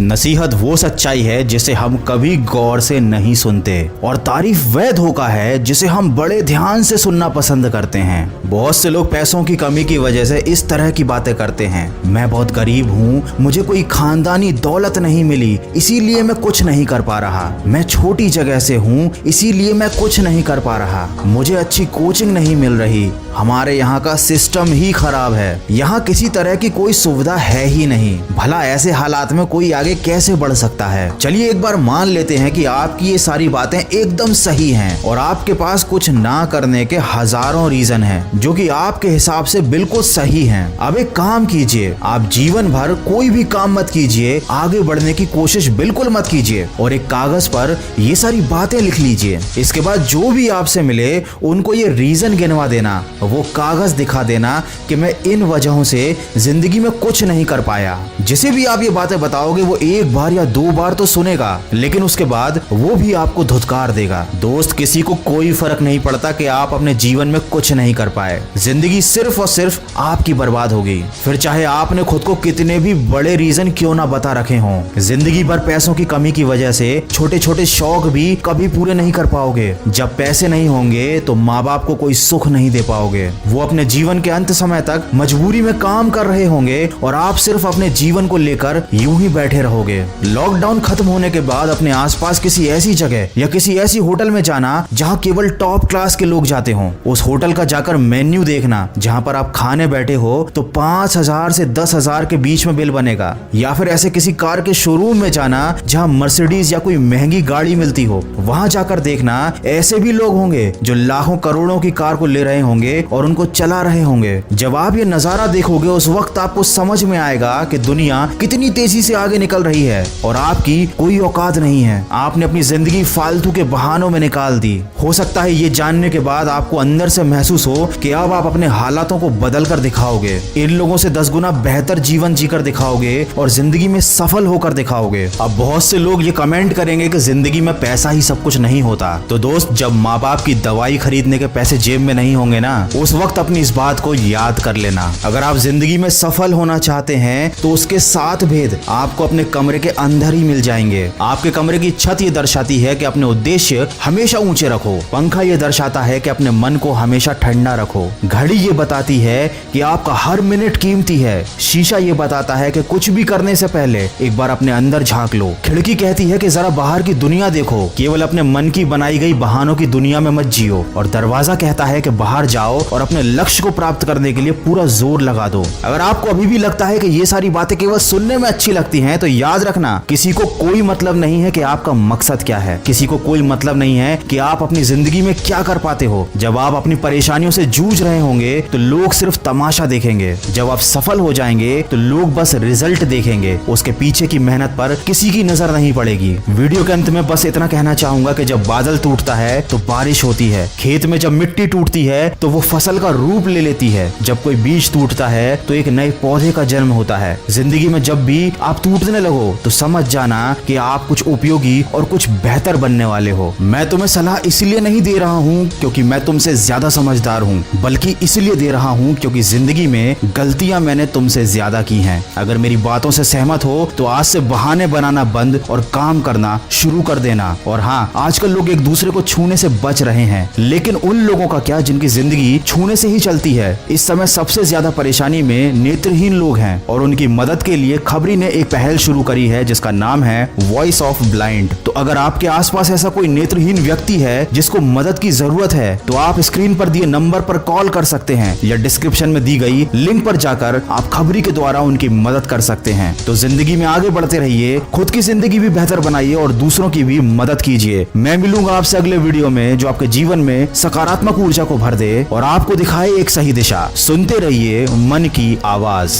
नसीहत वो सच्चाई है जिसे हम कभी गौर से नहीं सुनते, और तारीफ वह धोखा है जिसे हम बड़े ध्यान से सुनना पसंद करते हैं। बहुत से लोग पैसों की कमी की वजह से इस तरह की बातें करते हैं। मैं बहुत गरीब हूँ, मुझे कोई खानदानी दौलत नहीं मिली, इसीलिए मैं कुछ नहीं कर पा रहा। मैं छोटी जगह से हूँ, इसीलिए मैं कुछ नहीं कर पा रहा। मुझे अच्छी कोचिंग नहीं मिल रही, हमारे यहाँ का सिस्टम ही खराब है, यहाँ किसी तरह की कोई सुविधा है ही नहीं। भला ऐसे हालात में कोई आगे कैसे बढ़ सकता है? चलिए एक बार मान लेते हैं कि आपकी ये सारी बातें एकदम सही हैं और आपके पास कुछ ना करने के हजारों रीजन हैं जो कि आपके हिसाब से बिल्कुल सही हैं। अब एक काम कीजिए, आप जीवन भर कोई भी काम मत कीजिए, आगे बढ़ने की कोशिश बिल्कुल मत कीजिए और एक कागज पर ये सारी बातें लिख लीजिए। इसके बाद जो भी आपसे मिले उनको ये रीजन गिनवा देना, वो कागज दिखा देना कि मैं इन वजहों से जिंदगी में कुछ नहीं कर पाया। जिसे भी आप ये बातें बताओगे वो एक बार या दो बार तो सुनेगा, लेकिन उसके बाद वो भी आपको धुतकार देगा। दोस्त, किसी को कोई फर्क नहीं पड़ता कि आप अपने जीवन में कुछ नहीं कर पाए। जिंदगी सिर्फ और सिर्फ आपकी बर्बाद होगी, फिर चाहे आपने खुद को कितने भी बड़े रीजन क्यों ना बता रखे हों। जिंदगी भर पैसों की कमी की वजह से छोटे छोटे शौक भी कभी पूरे नहीं कर पाओगे। जब पैसे नहीं होंगे तो माँ बाप को कोई सुख नहीं दे पाओगे। वो अपने जीवन के अंत समय तक मजबूरी में काम कर रहे होंगे और आप सिर्फ अपने जीवन को लेकर यूं ही बैठे रहोगे। लॉकडाउन खत्म होने के बाद अपने आसपास किसी ऐसी जगह या किसी ऐसी होटल में जाना जहां केवल टॉप क्लास के लोग जाते हों। उस होटल का जाकर मेन्यू देखना जहां पर आप खाने बैठे हो तो 5,000 से 10,000 के बीच में बिल बनेगा। या फिर ऐसे किसी कार के शोरूम में जाना जहां मर्सिडीज या कोई महंगी गाड़ी मिलती हो, वहां जाकर देखना ऐसे भी लोग होंगे जो लाखों करोड़ों की कार को ले रहे होंगे और उनको चला रहे होंगे। जब आप ये नजारा देखोगे उस वक्त आपको समझ में आएगा कि दुनिया कितनी तेजी से आगे निकल रही है और आपकी कोई औकात नहीं है। आपने अपनी जिंदगी फालतू के बहानों में निकाल दी। हो सकता है ये जानने के बाद आपको अंदर से महसूस हो कि अब आप अपने हालातों को बदल कर दिखाओगे, इन लोगों से 10 गुना बेहतर जीवन जीकर दिखाओगे और जिंदगी में सफल होकर दिखाओगे। अब बहुत से लोग ये कमेंट करेंगे कि जिंदगी में पैसा ही सब कुछ नहीं होता। तो दोस्त, जब माँ बाप की दवाई खरीदने के पैसे जेब में नहीं होंगे ना, उस वक्त अपनी इस बात को याद कर लेना। अगर आप जिंदगी में सफल होना चाहते हैं तो उसके 7 भेद आपको अपने कमरे के अंदर ही मिल जाएंगे। आपके कमरे की छत ये दर्शाती है कि अपने उद्देश्य हमेशा ऊंचे रखो। पंखा ये दर्शाता है कि अपने मन को हमेशा ठंडा रखो। घड़ी ये बताती है कि आपका हर मिनट कीमती है। शीशा ये बताता है कि कुछ भी करने से पहले एक बार अपने अंदर झांक लो। खिड़की कहती है कि जरा बाहर की दुनिया देखो, केवल अपने मन की बनाई गई बहानों की दुनिया में मत जियो। और दरवाजा कहता है कि बाहर जाओ और अपने लक्ष्य को प्राप्त करने के लिए पूरा जोर लगा दो। अगर आपको अभी भी लगता है कि ये सारी बातें केवल सुनने में अच्छी लगती हैं, तो याद रखना, किसी को कोई मतलब नहीं है कि आपका मकसद क्या है। किसी को कोई मतलब नहीं है कि आप अपनी जिंदगी में क्या कर पाते हो। जब आप अपनी परेशानियों से जूझ रहे होंगे तो लोग सिर्फ तमाशा देखेंगे। जब आप सफल हो जाएंगे तो लोग बस रिजल्ट देखेंगे, उसके पीछे की मेहनत पर किसी की नजर नहीं पड़ेगी। वीडियो के अंत में बस इतना कहना चाहूंगा कि जब बादल टूटता है तो बारिश होती है। खेत में जब मिट्टी टूटती है तो वो फसल का रूप ले लेती है। जब कोई बीज टूटता है तो एक नए पौधे का जन्म होता है। जिंदगी में जब भी आप टूटने लगो तो समझ जाना कि आप कुछ उपयोगी और कुछ बेहतर बनने वाले हो। मैं तुम्हें सलाह इसलिए नहीं दे रहा हूँ क्योंकि मैं तुमसे ज्यादा समझदार हूँ, बल्कि इसलिए दे रहा हूँ क्योंकि जिंदगी में गलतियां मैंने तुमसे ज्यादा की हैं। अगर मेरी बातों से सहमत हो तो आज से बहाने बनाना बंद और काम करना शुरू कर देना। और हाँ, आजकल लोग एक दूसरे को छूने से बच रहे हैं, लेकिन उन लोगों का क्या जिनकी जिंदगी छूने से ही चलती है? इस समय सबसे ज्यादा परेशानी में नेत्रहीन लोग हैं और उनकी मदद के लिए खबरी ने एक पहल शुरू करी है जिसका नाम है वॉइस ऑफ ब्लाइंड। तो अगर आपके आसपास ऐसा कोई नेत्रहीन व्यक्ति है जिसको मदद की जरूरत है तो आप स्क्रीन पर दिए नंबर पर कॉल कर सकते हैं या डिस्क्रिप्शन में दी गई लिंक पर जाकर आप खबरी के द्वारा उनकी मदद कर सकते हैं। तो जिंदगी में आगे बढ़ते रहिए, खुद की जिंदगी भी बेहतर बनाइए और दूसरों की भी मदद कीजिए। मैं मिलूंगा आपसे अगले वीडियो में जो आपके जीवन में सकारात्मक ऊर्जा को भर दे और आपको दिखाए एक सही दिशा। सुनते रहिए मन की आवाज।